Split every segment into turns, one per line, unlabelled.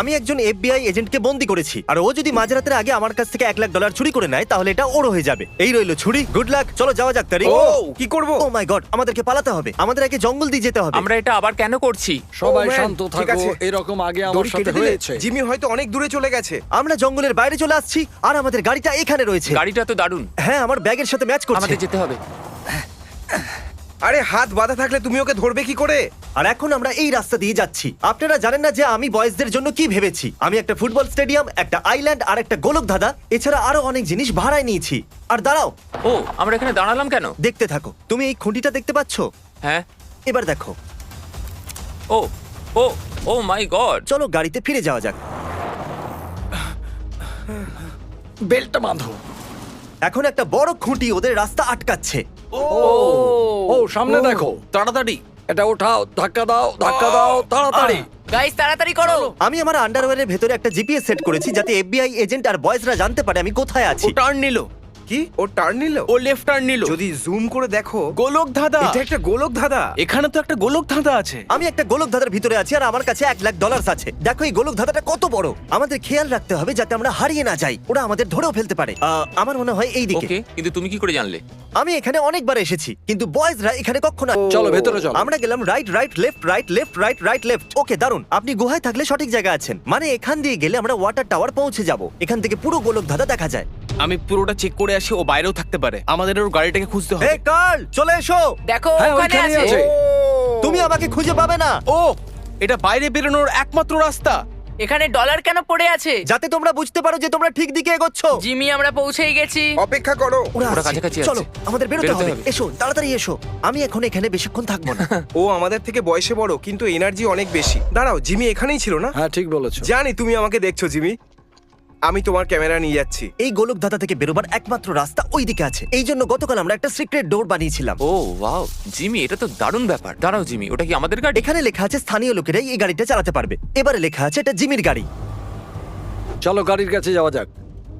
আমি একজন এফবিআই এজেন্টকে বন্দি করেছি, আর ও যদি মাঝরাতের আগে আমার কাছ থেকে $1,00,000 চুরি করে নেয় তাহলে এটা ওর হয়ে যাবে। এই রইলো ছুরি। গুড লাক, চলো যাওয়া যাক। তারিক,
ও কি করব?
ও মাই গড, আমাদেরকে পালাতে হবে। আমাদের আগে জঙ্গল দিয়ে যেতে হবে।
আমরা এটা আবার কেন করছি?
সবাই
ম্যান,
শান্ত
ঠিক
থাকো,
আছে।
এরকম আগে আমার
দড়ি
সাথে
কেটে দিলে
হয়েছে।
জিমি হয়তো অনেক দূরে চলে গেছে।
আমরা জঙ্গলের বাইরে চলে আসছি, আর আমাদের গাড়িটা এখানে রয়েছে।
গাড়িটা তো দারুণ,
হ্যাঁ, আমার ব্যাগের সাথে ম্যাচ করছে।
আমাদের যেতে হবে।
আরে হাত বাঁধা থাকলে তুমি ওকে ধরবে কি করে?
আর এখন আমরা এই রাস্তা দিয়ে যাচ্ছি। আপনারা জানেন না যে আমি বয়েজদের জন্য কি ভেবেছি। আমি একটা ফুটবল স্টেডিয়াম, একটা আইল্যান্ড আর একটা গোলকধাঁধা, এছাড়া আরো অনেক জিনিস ভাড়ায় নিয়েছি। আর দাঁড়াও,
ও, আমরা এখানে দাঁড়ালাম কেন?
দেখতে থাকো। তুমি এই খুঁটিটা দেখতে পাচ্ছো?
হ্যাঁ।
এবার দেখো।
ও ও ও মাই গড।
চলো গাড়িতে ফিরে যাওয়া যাক।
বেল্টটা বাঁধো।
এখন একটা বড় খুঁটি ওদের রাস্তা আটকাচ্ছে।
ও সামনে দেখো,
তাড়াতাড়ি।
এটা ওঠাও, ধাক্কা দাও, ধাক্কা দাও, তাড়াতাড়ি।
গাইস তাড়াতাড়ি করো।
আমি আমার আন্ডারওয়্যারের ভেতরে একটা জিপিএস সেট করেছি যাতে এফবিআই এজেন্ট আর বয়েজরা জানতে পারে আমি কোথায় আছি।
টার্ন নিল,
কি ও টার্ন নিল?
ও লেফট টার্ন নিল।
যদি জুম করে দেখো,
গোলক ধাঁধা,
এটা একটা গোলক ধাঁধা।
এখানে তো একটা গোলক ধাঁধা আছে।
আমি একটা গোলকধাঁধার ভিতরে আছি আর আমার কাছে $1,00,000 আছে। দেখো এই গোলকধাঁধাটা কত বড়। আমাদের খেয়াল রাখতে হবে যাতে আমরা হারিয়ে না যাই। ওরা আমাদের ধরেও ফেলতে পারে। আমার মনে হয় এই দিকে।
ওকে, কিন্তু তুমি কি করে জানলে?
আমি এখানে অনেকবার এসেছি, কিন্তু বয়েজরা এখানে কখনো
চলো ভেতরে চলো।
আমরা গেলাম right right left right left right right left. Okay, দারুন। আপনি গুহায় থাকলে সঠিক জায়গায় আছেন। মানে এখান দিয়ে গেলে আমরা ওয়াটার টাওয়ার পৌঁছে যাব। এখান থেকে পুরো গোলকধাঁধা দেখা যায়।
আমি পুরোটা চেক করে আসি, ও বাইরেও থাকতে পারে। আমাদের ওর গাড়িটাকে খুঁজতে হবে।
এই কার্ল, চলে এসো।
দেখো
হ্যাঁ,
ওখানে
ওইখানেই
আছে।
আছে।
তুমি আমাকে খুঁজে পাবে না।
ও, এটা বাইরে বেরোনোর একমাত্র রাস্তা।
এখানে ডলার কেন পড়ে আছে?
যাতে তোমরা বুঝতে পারো যে তোমরা ঠিক দিকে এগোচ্ছ।
জিমি আমরা পৌঁছেই গেছি।
অপেক্ষা করো।
ওরা
ওরা
আসছে।
কাছাকাছি
চলো,
আসছে।
আমাদের বেরোতে
বেরোতে
হবে।
হবে।
এসো, তাড়াতাড়ি এসো। আমি এখন এখানে বেশিক্ষণ থাকবো না।
ও আমাদের থেকে বয়সে বড়, কিন্তু এনার্জি অনেক বেশি। দাঁড়াও, জিমি এখানেই ছিল না?
হ্যাঁ ঠিক বলেছো।
জানি তুমি আমাকে দেখছো জিমি। আমি তোমার ক্যামেরা নিয়ে যাচ্ছি।
এই গোলকধাঁধা থেকে বেরোবার একমাত্র রাস্তা ওই দিকে আছে। এই জন্য গতকাল আমরা একটা সিক্রেট ডোর বানিয়েছিলাম।
ও ওয়াও, জিমি, এটা তো দারুণ ব্যাপার। দাঁড়াও জিমি, ওটা কি আমাদের গাড়ি?
এখানে লেখা আছে স্থানীয় লোকেরাই এই গাড়িটা চালাতে পারবে। এবারে লেখা আছে এটা জিমির গাড়ি।
চলো গাড়ির কাছে যাওয়া যাক।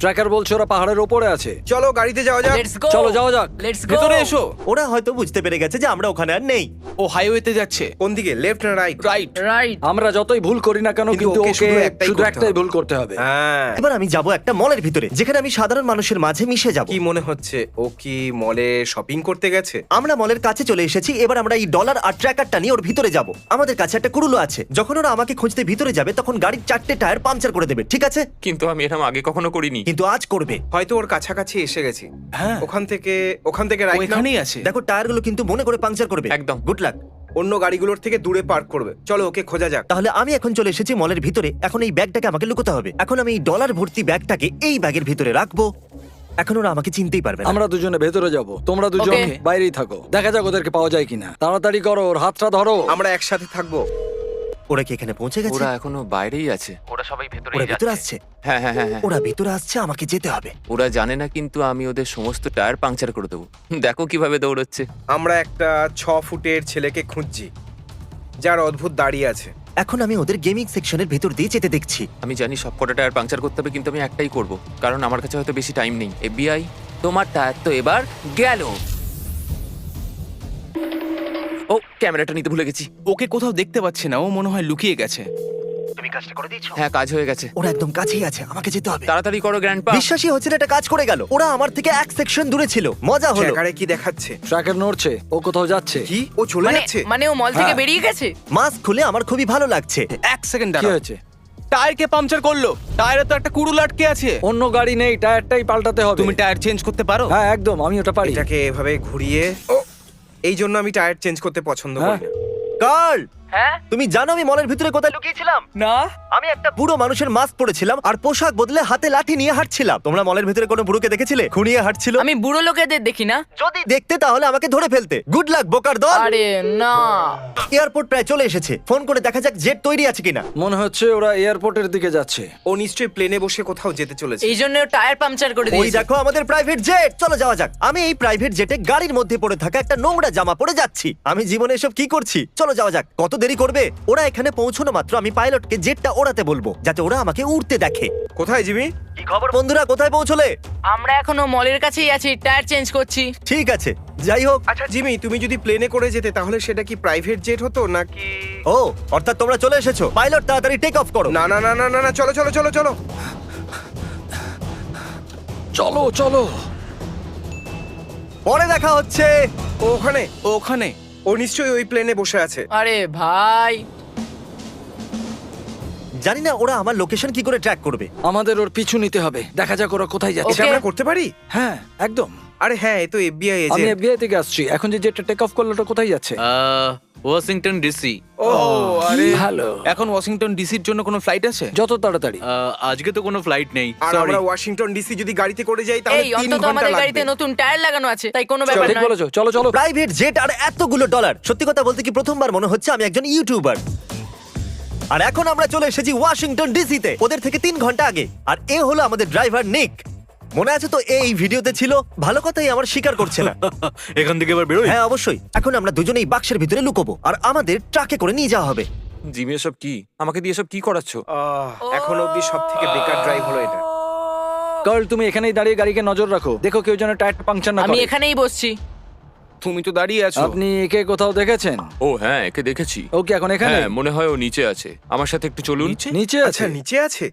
ট্র্যাকার বলছে ওরা পাহাড়ের ওপরে আছে।
চলো গাড়িতে যাওয়া যাক।
Let's go.
চলো যাওয়া যাক।
Let's go.
ভেতরে এসো।
ওরা হয়তো বুঝতে পেরে গেছে যে আমরা ওখানে আর নেই।
ও হাইওয়েতে যাচ্ছে।
কোন দিকে, লেফট না রাইট?
রাইট।
রাইট।
আমরা যতই ভুল করি না কেন,
কিন্তু
কিন্তু
ওকে
ওকে
শুধু একটাই
শুধু
করতে
একটাই
হবে।
ভুল করতে হবে।
হ্যাঁ।
এবার আমি যাব একটা মলের ভিতরে, যেখানে আমি সাধারণ মানুষের মাঝে মিশে যাব।
কি মনে হচ্ছে, ও কি মলে শপিং করতে গেছে?
আমরা মলের কাছে চলে এসেছি। এবার আমরা এই ডলার আর ট্র্যাকারটা নিয়ে ওর ভিতরে যাব। আমাদের কাছে একটা কুড়ুলো আছে। যখন ওরা আমাকে খুঁজতে ভিতরে যাবে তখন গাড়ির 4টে টায়ার পাংচার করে দেবে, ঠিক আছে?
কিন্তু আমি এরকম আগে কখনো করিনি।
কিন্তু আজ করবে।
হয়তো ওর কাছাকাছি এসে গেছি।
হ্যাঁ,
ওখান থেকে
ও
রাইট নাও।
এখানেই আছে।
দেখো টায়ারগুলো কিন্তু মনে করে পাংচার করবে।
একদম।
Good luck.
অন্য গাড়িগুলোর থেকে দূরে পার্ক করবে। চলো ওকে খোঁজা যাক।
তাহলে আমি এখন চলে এসেছি মলের ভিতরে। এখন এই ব্যাগটাকে আমাকে লুকোতে হবে। এখন আমি এই ডলার ভর্তি ব্যাগটাকে এই ব্যাগের ভিতরে রাখবো। এখন ওরা আমাকে চিনতেই পারবে না।
আমরা দুজনে ভেতরে যাব, তোমরা দুজন
Okay.
বাইরেই থাকো। দেখা যাক ওদেরকে পাওয়া যায় কিনা। তাড়াতাড়ি করো, ওর হাতটা ধরো।
আমরা একসাথে থাকবো।
ওরা কি এখানে পৌঁছে গেছে?
ওরা এখনো বাইরেই আছে। ওরা সবাই ভেতরে
ওরা ভিতরে আসছে।
হ্যাঁ হ্যাঁ হ্যাঁ হ্যাঁ।
ওরা ভিতরে আসছে, আমাকে যেতে হবে।
ওরা জানে না, কিন্তু আমি ওদের সমস্ত টায়ার পাংচার করে দেবো। দেখো কিভাবে দৌড়চ্ছে।
আমরা একটা 6 ফুটের ছেলেকে খুঁজছি, যার অদ্ভুত দাড়ি আছে।
এখন আমি ওদের গেমিং সেকশনের ভিতর দিয়ে যেতে দেখছি।
আমি জানি সব কটা টায়ার পাংচার করতে হবে, কিন্তু আমি একটাই করব, কারণ আমার কাছে হয়তো বেশি টাইম নেই। এফবিআই, তোমার টায়ার তো এবার গেল। ও, ক্যামেরাটা নিতে ভুলে গেছি।
ওকে কোথাও দেখতে পাচ্ছি না, ও মনে হয় লুকিয়ে গেছে।
তুমি কাজটা করে দিয়েছো?
হ্যাঁ, কাজ হয়ে গেছে।
ওরা একদম কাছেই আছে, আমাকে যেতে হবে।
তাড়াতাড়ি করো গ্র্যান্ডপা।
বিশ্বাসই হচ্ছে না এটা কাজ করে গেল। ওরা আমার থেকে এক সেকশন দূরে ছিল। মজা হলো।
ট্র্যাকারে কি দেখাচ্ছে?
ট্র্যাকার নড়ছে, ও কোথাও যাচ্ছে।
কি ও চলে
মানে
যাচ্ছে?
মানে ও মল থেকে
হ্যাঁ।
বেরিয়ে গেছে।
মাস্ক খুলে আমার খুবই ভালো লাগছে।
এক সেকেন্ড
কি
দাঁড়াও।
হয়েছে?
টায়ারকে পাংচার করলো। টায়ারে তো একটা কুড়ুল আটকে আছে।
অন্য গাড়ি নেই, টায়ারটাই পাল্টাতে হবে।
তুমি টায়ার চেঞ্জ করতে পারো?
হ্যাঁ একদম, আমি ওটা পারি।
এটাকে এভাবে ঘুরিয়ে, ও এই জন্য আমি টায়ার চেঞ্জ করতে পছন্দ
হ্যাঁ।
করি না।
কার্ল,
হ্যাঁ?
তুমি জানো আমি মলের ভিতরে কোথায় লুকিয়েছিলাম?
না।
আমি একটা বুড়ো মানুষের মাস্ক পরেছিলাম আর পোশাক বদলে হাতে লাঠি নিয়ে হাঁটছিলাম। তোমরা মলের ভিতরে কোনো বুড়োকে দেখেছিলে খুঁড়িয়ে হাঁটছিল?
আমি বুড়ো লোকেদের দেখি না।
যদি দেখতে তাহলে আমাকে ধরে ফেলতে। গুড লাক বোকার দল।
আরে না।
এয়ারপোর্ট প্রায় চলে এসেছে। ফোন করে দেখা যাক জেট তৈরি আছে কিনা।
মনে হচ্ছে ওরা এয়ারপোর্টের দিকে যাচ্ছে।
ও নিশ্চয়ই প্লেনে বসে কোথাও যেতে চলেছে।
এই জন্য টায়ার পাংচার করে
ওই
দিয়েছে।
দেখো আমাদের প্রাইভেট জেট। চলো যাওয়া যাক। আমি এই প্রাইভেট জেটে গাড়ির মধ্যে পড়ে থাকা একটা নোংরা জামা পরে যাচ্ছি। আমি জীবনে এসব কি করছি? চলো যাওয়া যাক। কত দেরি করবে? ওরা এখানে পৌঁছানো মাত্র আমি পাইলটকে জেটটা ওড়াতে বলবো, যাতে ওরা আমাকে উড়তে দেখে।
কোথায় জিমি?
কি খবর বন্ধুরা, কোথায় পৌঁছলে?
আমরা এখনো মলের কাছেই আছি, টায়ার চেঞ্জ করছি।
ঠিক আছে, যাই হোক।
আচ্ছা জিমি, তুমি যদি প্লেনে করে যেতে তাহলে সেটা কি প্রাইভেট জেট হতো নাকি?
ও, অর্থাৎ তোমরা চলে এসেছো। পাইলট, তাড়াতাড়ি টেক অফ করো।
না না না না না না, চলো চলো চলো চলো।
চলো চলো।
পরে দেখা হচ্ছে।
ও ওখানে,
ও ওখানে।
ও নিশ্চয়ই ওই প্লেনে বসে আছে।
আরে ভাই,
জানি না ওরা আমার লোকেশন কি করে ট্র্যাক করবে।
আমাদের ওর পিছু নিতে হবে, দেখা যাক ওরা কোথায়
এটা
যাচ্ছে।
Okay.
আমরা করতে পারি?
হ্যাঁ একদম।
আরে হ্যাঁ, এ তো এফবিআই
আমি
এজেন্ট।
এফবিআই থেকে আসছি। এখন যে জেটটা টেক অফ করলো ওটা কোথায় যাচ্ছে?
Washington DC.
ও আরে,
ভালো,
এখন ওয়াশিংটন ডিসির জন্য কোনো ফ্লাইট আছে?
যত তাড়াতাড়ি।
আজকে তো কোনো ফ্লাইট নেই।
আর
সরি।
আমরা ওয়াশিংটন ডিসি যদি গাড়িতে করে যাই তাহলে
এই
3
অন্তত
ঘন্টা
আমাদের গাড়িতে
লাগবে।
নতুন টায়ার লাগানো আছে, তাই কোনো ব্যাপার
ঠিক
নয়।
বলেছো, চলো চলো।
প্রাইভেট জেট আর এতগুলো ডলার। সত্যি কথা বলতে কি প্রথমবার মনে হচ্ছে আমি একজন ইউটিউবার। আর এখন আমরা চলে এসেছি ওয়াশিংটন ডিসিতে, ওদের থেকে 3 ঘন্টা আগে। আর এ হলো আমাদের ড্রাইভার নিক। মনে আছে তো এই ভিডিওতে ছিল? ভালো কথাই আমার স্বীকার করছে না।
এখান থেকে এবার বেরোই।
হ্যাঁ অবশ্যই। এখন আমরা দুজনেই বাক্সের ভিতরে লুকোবো আর আমাদের ট্রাকে করে নিয়ে যাওয়া হবে।
জিমি এসব কি? আমাকে দিয়ে এসব কি করাচ্ছ?
এখন অবধি সবথেকে বেকার ড্রাইভ হলো এটা।
কার্ল, তুমি এখানেই দাঁড়িয়ে গাড়িকে নজর রাখো, দেখো কেউ যেন টায়ারটা পাংচার না
আমি
করে।
এখানেই বসছি।
তুমি তো দাঁড়িয়ে আছো।
আপনি একে কোথাও দেখেছেন?
ও হ্যাঁ, একে দেখেছি।
ও কি এখন এখানে?
হ্যাঁ, মনে হয় ও নিচে আছে। আমার সাথে একটু চলুন।
নিচে
আচ্ছা
আছে।
নিচে আছে?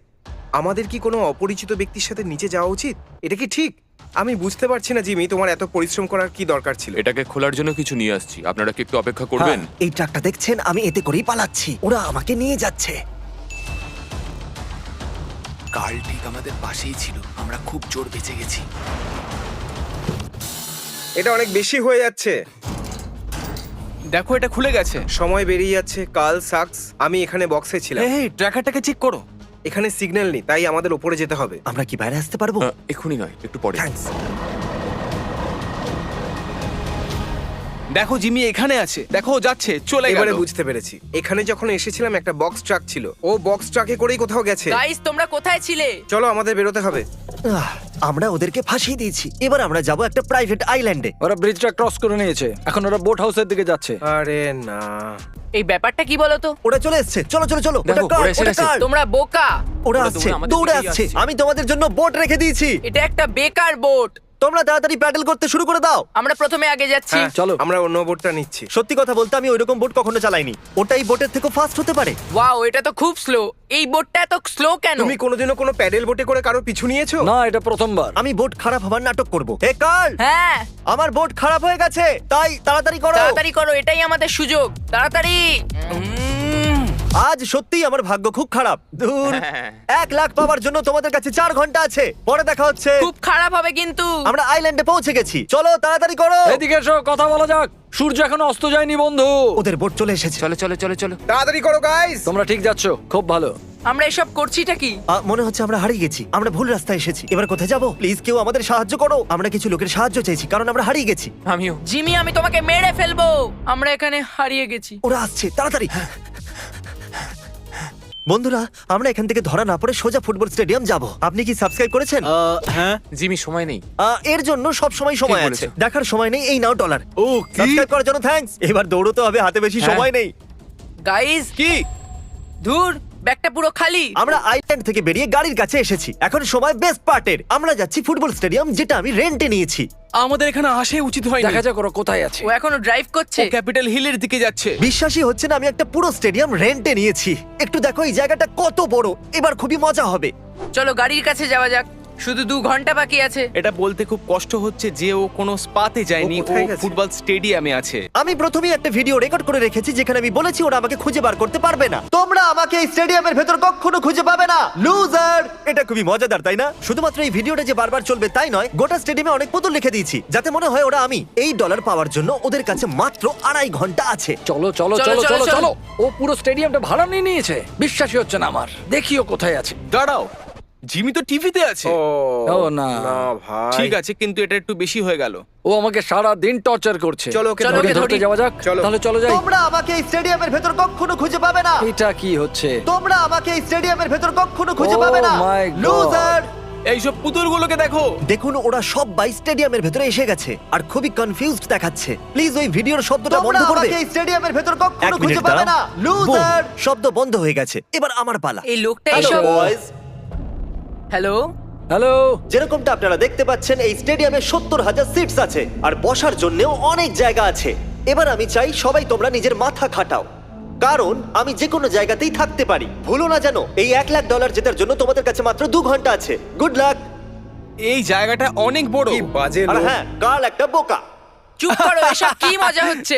আমাদের কি কোনো অপরিচিত ব্যক্তির সাথে নিচে যাওয়া উচিত? এটা কি ঠিক? আমি বুঝতে পারছি না জিমি, তোমার এত পরিশ্রম করার কি দরকার ছিল?
এটাকে খোলার জন্য কিছু নিয়ে আসছি, আপনারা কি একটু অপেক্ষা করবেন?
হ্যাঁ, এই ট্রাকটা দেখছেন, আমি এতে করেই পালাচ্ছি। ওরা আমাকে নিয়ে যাচ্ছে।
কার্ল ঠিক আমাদের পাশেই ছিল, আমরা খুব জোর বেঁচে গেছি।
এটা অনেক বেশি হয়ে যাচ্ছে।
দেখো এটা খুলে গেছে।
সময় বেরিয়ে যাচ্ছে। কাল সাকস, আমি এখানে বক্সে ছিলাম।
এই ট্র্যাকারটাকে চেক করো।
এখানে সিগন্যাল নেই, তাই আমাদের উপরে যেতে হবে।
আমরা কি বাইরে আসতে পারবো?
এক্ষুনি নয়, একটু পরে।
থ্যাঙ্কস।
দেখো জিমি এখানে আছে, দেখো ও যাচ্ছে, চলে গেল।
এবারে বুঝতে পেরেছি। এখানে যখন এসেছিলাম একটা বক্স ট্রাক ছিল, ও বক্স ট্রাকে করেই কোথাও গেছে।
গাইস, তোমরা কোথায় ছিলে?
চলো আমাদের বেরোতে হবে।
আমরা ওদেরকে ফাঁসিয়ে দিয়েছি। এবার আমরা যাব একটা প্রাইভেট আইল্যান্ডে।
ওরা ব্রিজটা ক্রস করে নিয়েছে, এখন ওরা বোট হাউসের দিকে যাচ্ছে।
আরে না,
এই ব্যাপারটা কি বলো তো?
ওরা চলে এসেছে। চলো চলো চলো।
দেখো,
ওটা কার?
ওরা এসে
ওটা
গেছে।
কার?
তোমরা বোকা।
ওরা
ওরা
আসছে,
দৌড়ে আমাদের
দৌড়ে
দিকেই
আসছে।
আসছে।
আমি তোমাদের জন্য বোট রেখে দিয়েছি।
এটা একটা বেকার বোট।
তোমরা তাড়াতাড়ি প্যাডেল করতে শুরু করে দাও।
আমরা প্রথমে আগে যাচ্ছি।
হ্যাঁ,
চলো।
আমরা অন্য বোটটা নিচ্ছি।
সত্যি কথা বলতে আমি ওইরকম বোট কখনো চালাইনি। ওটাই বোটের থেকে ফাস্ট হতে পারে।
ওয়াও, এটা তো খুব স্লো। এই বোটটা এত স্লো কেন?
তুমি কোনোদিনও কোনো প্যাডেল বোটে করে কারো পিছু নিয়েছো?
না, এটা প্রথমবার।
আমি বোট খারাপ হবার নাটক করব। হে কার্ল,
হ্যাঁ,
আমার বোট খারাপ হয়ে গেছে, তাই তাড়াতাড়ি করো।
তাড়াতাড়ি করো, এটাই আমাদের সুযোগ। তাড়াতাড়ি।
আজ সত্যিই আমার ভাগ্য খুব খারাপ। দূর।
হ্যাঁ।
1 লাখ পাওয়ার জন্য তোমাদের কাছে 4 ঘন্টা আছে। পরে দেখা হচ্ছে।
খুব খারাপ হবে কিন্তু।
আমরা আইল্যান্ডে পৌঁছে গেছি। চলো তাড়াতাড়ি করো।
এদিকে এসো, কথা বলা যাক। সূর্য এখনো অস্ত যায়নি বন্ধু।
ওদের বোট চলে এসেছে।
চলো চলো চলো চলো।
তাড়াতাড়ি করো গাইস।
তোমরা ঠিক যাচ্ছ, খুব ভালো।
আমরা এসব করছিটা কি?
মনে হচ্ছে আমরা হারিয়ে গেছি। আমরা ভুল রাস্তায় এসেছি। এবার কোথায় যাব? প্লিজ কেউ আমাদের সাহায্য করো। আমরা কিছু লোকের সাহায্য চাইছি, কারণ আমরা হারিয়ে গেছি।
আমিও।
জিমি, আমি তোমাকে মেরে ফেলবো। আমরা এখানে হারিয়ে গেছি।
ওরা আসছে, তাড়াতাড়ি। বন্ধুরা, আমরা এখান থেকে ধরা না পড়ে সোজা ফুটবল স্টেডিয়াম যাব। আপনি কি সাবস্ক্রাইব করেছেন?
হ্যাঁ।
জিমি, সময় নেই।
এর জন্য সব সময় সময়
ঠিক
আছে।
বলেছো।
দেখার সময় নেই। এই নাও ডলার।
ও কি?
সাবস্ক্রাইব করার জন্য থ্যাঙ্কস। এবার দৌড়তে হবে, হাতে বেশি
হ্যাঁ।
সময় নেই।
গাইস,
কি?
ধুর, ব্যাগটা পুরো খালি।
আমরা আইল্যান্ড থেকে বেরিয়ে গাড়ির কাছে এসেছি। এখন সময় বেস্ট পার্টের। আমরা যাচ্ছি ফুটবল স্টেডিয়াম, যেটা আমি রেন্টে নিয়েছি।
আমাদের এখানে আসে উচিত হয়নি।
দেখা যাক ওরা কোথায় আছে।
ও এখনো ড্রাইভ করছে।
ও ক্যাপিটাল হিলের দিকে যাচ্ছে।
বিশ্বাসই হচ্ছে না আমি একটা পুরো স্টেডিয়াম রেন্টে নিয়েছি। একটু দেখো এই জায়গাটা কত বড়। এবার খুবই মজা হবে।
চলো গাড়ির কাছে যাওয়া যাক। শুধু 2 ঘন্টা বাকি আছে।
এটা বলতে খুব কষ্ট হচ্ছে যে ও কোনো স্পাতে যায়নি,
ও
ও
কোথায় গেছে?
ফুটবল স্টেডিয়ামে আছে।
আমি প্রথমেই একটা ভিডিও রেকর্ড করে রেখেছি যেখানে আমি বলেছি ওরা আমাকে খুঁজে বার করতে পারবে না। তোমরা আমাকে এই স্টেডিয়ামের ভেতর কখনো খুঁজে পাবে না, লুজার। এটা খুবই মজাদার, তাই না? শুধুমাত্র এই ভিডিওটা যে বারবার চলবে তাই নয়, গোটা স্টেডিয়ামে অনেক পুতুল লিখে দিয়েছি যাতে মনে হয় ওরা আমি। এই ডলার পাওয়ার জন্য ওদের কাছে মাত্র 2.5 ঘন্টা আছে।
চলো চলো
চলো,
চলো
চলো,
চলো
চলো।
চলো। ও পুরো স্টেডিয়ামটা ভাড়া নিয়ে নিয়েছে। বিশ্বাসই হচ্ছে না আমার। দেখিও কোথায় আছে।
দাঁড়াও, জিমি তো টিভিতে আছে।
ও না।
না ভাই।
ঠিক আছে, কিন্তু এটা একটু বেশি হয়ে গেল।
ও আমাকে সারা দিন টর্চার করছে।
চলো ওকে
চলো,
ধরে
ওকে
ধরো।
ধরতে
ধরি।
যাওয়া যাক।
চলো।
তাহলে চলো যাই।
তোমরা আমাকে এই স্টেডিয়ামের ভেতর কখনো খুঁজে পাবে না।
এটা কি হচ্ছে?
তোমরা আমাকে এই স্টেডিয়ামের ভেতর কখনো খুঁজে
Oh
পাবে না,
my God.
লুজার।
এইসব পুতুলগুলোকে দেখো।
দেখুন ওরা সব বাই স্টেডিয়ামের ভেতরে এসে গেছে আর খুবই কনফিউজড দেখাচ্ছে। প্লিজ ওই ভিডিওর শব্দটা বন্ধ করবে। এই স্টেডিয়ামের ভেতর কখনো খুঁজে পাবে না, লুজার। শব্দ বন্ধ হয়ে গেছে। এবার আমার পালা।
এই লোকটা
Hello,
এসব
boys.
হ্যালো।
হ্যালো।
যেরকমটা আপনারা দেখতে পাচ্ছেন এই স্টেডিয়ামে 70,000 সিটস আছে আর বসার জন্যও অনেক জায়গা আছে। এবার আমি চাই সবাই তোমরা নিজের মাথা খাটাও, কারণ আমি যে কোনো জায়গাতেই থাকতে পারি। ভুলো না যেন এই $1,00,000 জেতার জন্য তোমাদের কাছে মাত্র 2 ঘন্টা আছে। Good luck.
এই জায়গাটা অনেক বড়।
কি বাজে
আর
লোক।
হ্যাঁ, কাল একটা বোকা।
চুপ করো, এসব কি মজা হচ্ছে?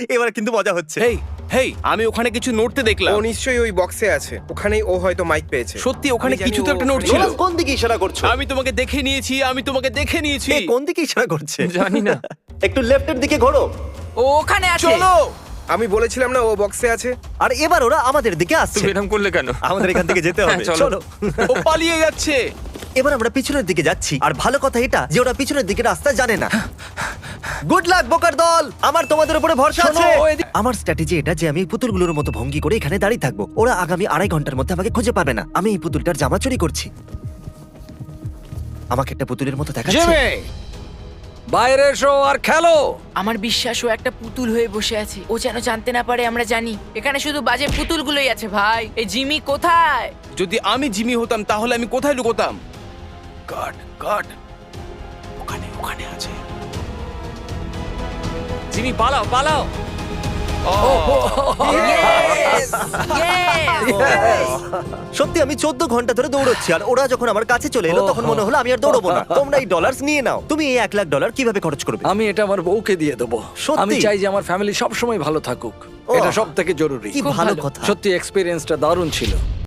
এবার কিন্তু মজা হচ্ছে।
হেই হেই, আমি ওখানে কিছু নড়তে দেখলাম।
ও নিশ্চয়ই ওই বক্সে আছে, ওখানেই ও হয়তো মাইক পেয়েছে।
সত্যি ওখানে
আমি জানি
কিছু তো
ও
একটা
ওখানে-
নড়ছিল।
নোলান কোন দিকে ইশারা করছো?
আমি তোমাকে দেখে নিয়েছি, আমি তোমাকে দেখে নিয়েছি।
এ কোন দিকে ইশারা করছে?
জানি না।
একটু লেফটের দিকে ঘোরো।
ও ওখানে আছে।
চলো।
আমি বলেছিলাম না ও বক্সে আছে।
আর এবার ওরা আমাদের দিকে আসছে।
তুমি এরকম করলে কেন?
আমাদের এখান থেকে যেতে হবে।
হ্যাঁ, চলো।
চলো।
ও পালিয়ে যাচ্ছে।
এবার আমরা পিছনের দিকে যাচ্ছি আর ভালো কথা এটা যে ওরা পিছনের দিকে রাস্তা জানে না। গুড লাক বোকার দল, আমার তোমাদের উপরে ভরসা
শোনো,
আছে।
এদিকে-
আমার স্ট্র্যাটেজি এটা যে আমি এই পুতুলগুলোর মতো ভঙ্গি করে এখানে দাঁড়িয়ে থাকবো। ওরা আগামী 2.5 ঘন্টার মধ্যে আমাকে খুঁজে পাবে না। আমি এই পুতুলটার জামা চুরি করছি। আমাকে একটা পুতুলের মতো দেখাচ্ছে।
জিমি, বাইরে এসো আর খেলো।
আমার বিশ্বাস ও একটা পুতুল হয়ে বসে আছে। ও যেন জানতে না পারে আমরা জানি। এখানে শুধু বাজে পুতুলগুলোই আছে ভাই। এই জিমি কোথায়?
যদি আমি জিমি হতাম তাহলে আমি কোথায় লুকোতাম? গড গড, ওখানে ওখানে আছে।
জিমি পালাও পালাও।
Yes! Yes!
সত্যি আমি 14 ঘন্টা ধরে দৌড়চ্ছি আর ওরা যখন আমার কাছে চলে এলো তখন মনে হলো আমি আর দৌড়বো না। তোমরা এই ডলার্স নিয়ে নাও। তুমি এই $1,00,000 কিভাবে খরচ করবে?
আমি এটা আমার বউকে দিয়ে দেবো।
সত্যি?
আমি চাই যে আমার ফ্যামিলি সব সময় ভালো থাকুক।
ও।
এটা সব থেকে জরুরি।
কি
খুব
ভালো
ভালো।
কথা।
সত্যি এক্সপিরিয়েন্সটা দারুণ ছিল।